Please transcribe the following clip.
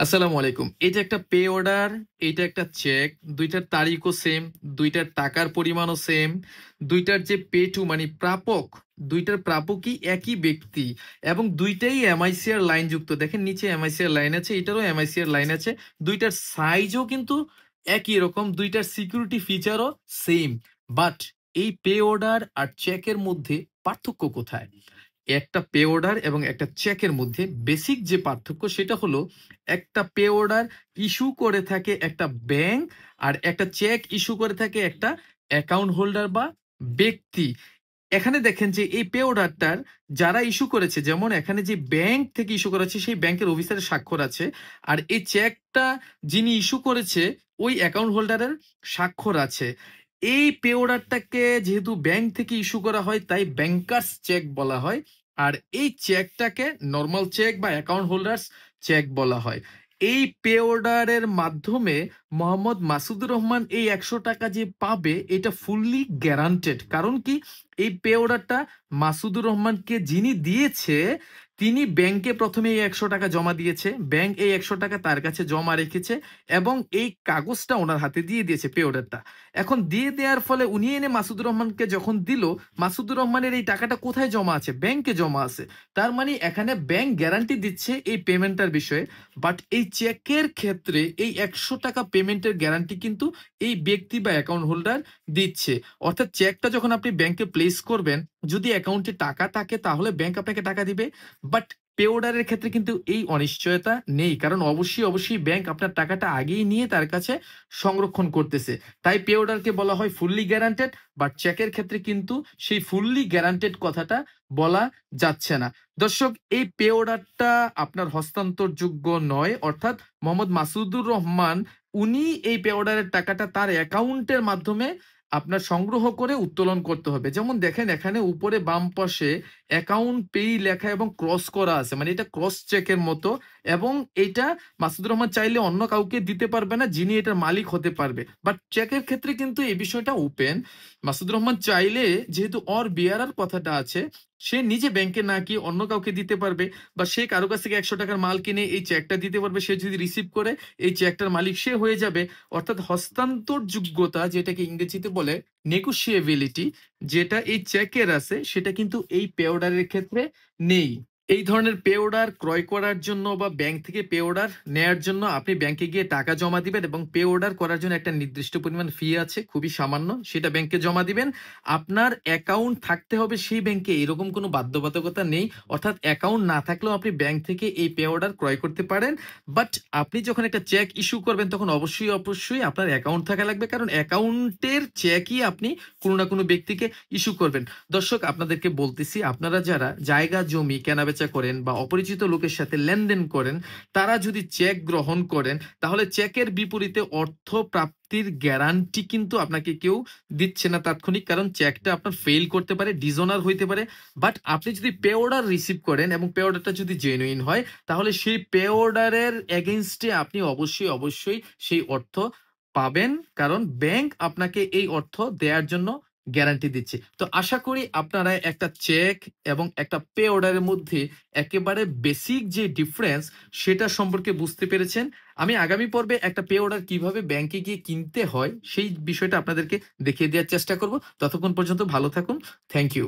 আসসালামু আলাইকুম। এটা একটা পে অর্ডার, এইটা একটা চেক। ২ টার তারিখও সেম, ২ টার টাকার পরিমাণও সেম। ২ টার যে পে টু মানে প্রাপক, ২ টার প্রাপকই একই ব্যক্তি এবং ২ টাই এমআইসিআর লাইন যুক্ত। দেখেন নিচে এমআইসিআর লাইন আছে, এটারও এমআইসিআর লাইন আছে। ২ টার সাইজও কিন্তু একই রকম, ২ টার সিকিউরিটি ফিচারও সেম। বাট এই পে অর্ডার আর চেকের মধ্যে পার্থক্য কোথায়? একটা পে অর্ডার এবং একটা চেকের মধ্যে বেসিক যে পার্থক্য সেটা হলো একটা পে অর্ডার ইস্যু করে থাকে একটা ব্যাংক আর একটা চেক ইস্যু করে থাকে একটা অ্যাকাউন্ট হোল্ডার বা ব্যক্তি। এখানে দেখেন যে এই পে অর্ডারটার যারা ইস্যু করেছে, যেমন এখানে যে ব্যাংক থেকে ইস্যু করেছে সেই ব্যাংকের অফিসারের স্বাক্ষর আছে, আর এই চেকটা যিনি ইস্যু করেছে ওই অ্যাকাউন্ট হোল্ডারের স্বাক্ষর আছে। এই পে অর্ডারটাকে যেহেতু ব্যাংক থেকে ইস্যু করা হয় তাই ব্যাংকার্স চেক বলা হয়, আর এই চেকটাকে নর্মাল চেক বা অ্যাকাউন্ট হোল্ডার্স চেক বলা হয়। এই পে অর্ডারের মাধ্যমে মোহাম্মদ মাসুদুর রহমান এই ১০০ টাকা যে পাবে এটা ফুললি গ্যারান্টেড। কারণ কি, এই পে অর্ডারটা মাসুদুর রহমানকে যিনি দিয়েছে তিনি ব্যাংকে প্রথমে এই ১০০ টাকা জমা দিয়েছে, ব্যাংক এই ১০০ টাকা তার কাছে জমা রেখেছে এবং এই কাগজটা ওনার হাতে দিয়ে দিয়েছে পে অর্ডারটা। এখন দিয়ে দেওয়ার ফলে উনি এনে মাসুদুর রহমানকে যখন দিল, মাসুদুর রহমানের এই টাকাটা কোথায় জমা আছে? ব্যাংকে জমা আছে। তার মানে এখানে ব্যাংক গ্যারান্টি দিচ্ছে এই পেমেন্টটার বিষয়ে। বাট এই চেকের ক্ষেত্রে এই ১০০ টাকা পেমেন্টের গ্যারান্টি কিন্তু এই ব্যক্তি বা অ্যাকাউন্ট হোল্ডার দিচ্ছে। অর্থাৎ চেকটা যখন আপনি ব্যাংকে প্লেস করবেন, যদি অ্যাকাউন্টে টাকা থাকে তাহলে ব্যাংক আপনাকে টাকা দিবে। বাট পে অর্ডারের ক্ষেত্রে কিন্তু এই অনিশ্চয়তা নেই, কারণ অবশ্যই ব্যাংক আপনার টাকাটা আগেই নিয়ে তার কাছে সংরক্ষণ করতেছে। তাই পে অর্ডারকে বলা হয় ফুললি গ্যারান্টেড, বাট চেকের ক্ষেত্রে কিন্তু সেই ফুললি গ্যারান্টেড কথাটা বলা যাচ্ছে না। দর্শক, এই পে অর্ডারটা আপনার হস্তান্তরযোগ্য নয়, অর্থাৎ মোহাম্মদ মাসুদুর রহমান উনি এই পে অর্ডারের টাকাটা তার অ্যাকাউন্টের মাধ্যমে আপনার সংগ্রহ করে উত্তোলন করতে হবে। যেমন দেখেন এখানে উপরে বাম পাশে অ্যাকাউন্ট পেই লেখা এবং ক্রস করা আছে, মানে এটা ক্রস চেকের মতো। এবং এটা মাসুদুর রহমান চাইলে অন্য কাউকে দিতে পারবে না যিনি এটার মালিক হতে পারবে। বাট চেকের ক্ষেত্রে কিন্তু এই বিষয়টা ওপেন। মাসুদুর রহমান চাইলে, যেহেতু অর বিয়ারার কথাটা আছে, সে নিজে ব্যাংকে না গিয়ে অন্য কাউকে দিতে পারবে, বা সে কারো কাছ থেকে ১০০ টাকার মাল কিনে এই চেকটা দিতে পারবে। সে যদি রিসিভ করে এই চেকটার মালিক সে হয়ে যাবে। অর্থাৎ হস্তান্তর যোগ্যতা, যেটাকে ইংরেজিতে বলে নেগোশিয়েবিলিটি, যেটা এই চেকের আছে সেটা কিন্তু এই পে অর্ডারের ক্ষেত্রে নেই। এই ধরনের পে অর্ডার ক্রয় করার জন্য বা ব্যাংক থেকে পে অর্ডার নেয়ার জন্য আপনি ব্যাংকে গিয়ে টাকা জমা দিবেন এবং পে অর্ডার করার জন্য একটা নির্দিষ্ট পরিমাণ ফি আছে, খুবই সামান্য, সেটা ব্যাংকে জমা দিবেন। আপনার অ্যাকাউন্ট থাকতে হবে সেই ব্যাংকে, এরকম কোনো বাধ্যবাধকতা নেই। অর্থাৎ অ্যাকাউন্ট না থাকলেও আপনি ব্যাংক থেকে এই পে অর্ডার ক্রয় করতে পারেন। বাট আপনি যখন একটা চেক ইস্যু করবেন তখন অবশ্যই আপনার অ্যাকাউন্ট থাকা লাগবে, কারণ অ্যাকাউন্টের চেকই আপনি কোনো না কোনো ব্যক্তিকে ইস্যু করবেন। দর্শক, আপনাদেরকে বলতেছি, আপনারা যারা জায়গা জমি কেনাবেচা করেন বা অপরিচিত লোকের সাথে লেনদেন করেন, তারা যদি চেক গ্রহণ করেন তাহলে চেকের বিপরীতে অর্থ প্রাপ্তির গ্যারান্টি কিন্তু আপনাকে কেউ দিচ্ছে না তাৎক্ষণিক, কারণ চেকটা আপনার ফেল করতে পারে, ডিজোনার হইতে পারে। বাট আপনি যদি পে অর্ডার রিসিভ করেন এবং পে অর্ডারটা যদি জেনুইন হয়, তাহলে সেই পে অর্ডারের এগেইনস্টে আপনি অবশ্যই সেই অর্থ পাবেন, কারণ ব্যাংক আপনাকে এই অর্থ দেওয়ার জন্য গ্যারান্টি দিচ্ছে। তো আশা করি আপনারা একটা চেক এবং একটা পে অর্ডারের মধ্যে একেবারে বেসিক যে ডিফারেন্স সেটা সম্পর্কে বুঝতে পেরেছেন। আমি আগামী পর্বে একটা পে অর্ডার কিভাবে ব্যাংকে গিয়ে কিনতে হয় সেই বিষয়টা আপনাদেরকে দেখিয়ে দেওয়ার চেষ্টা করব। ততক্ষণ পর্যন্ত ভালো থাকুন। Thank you.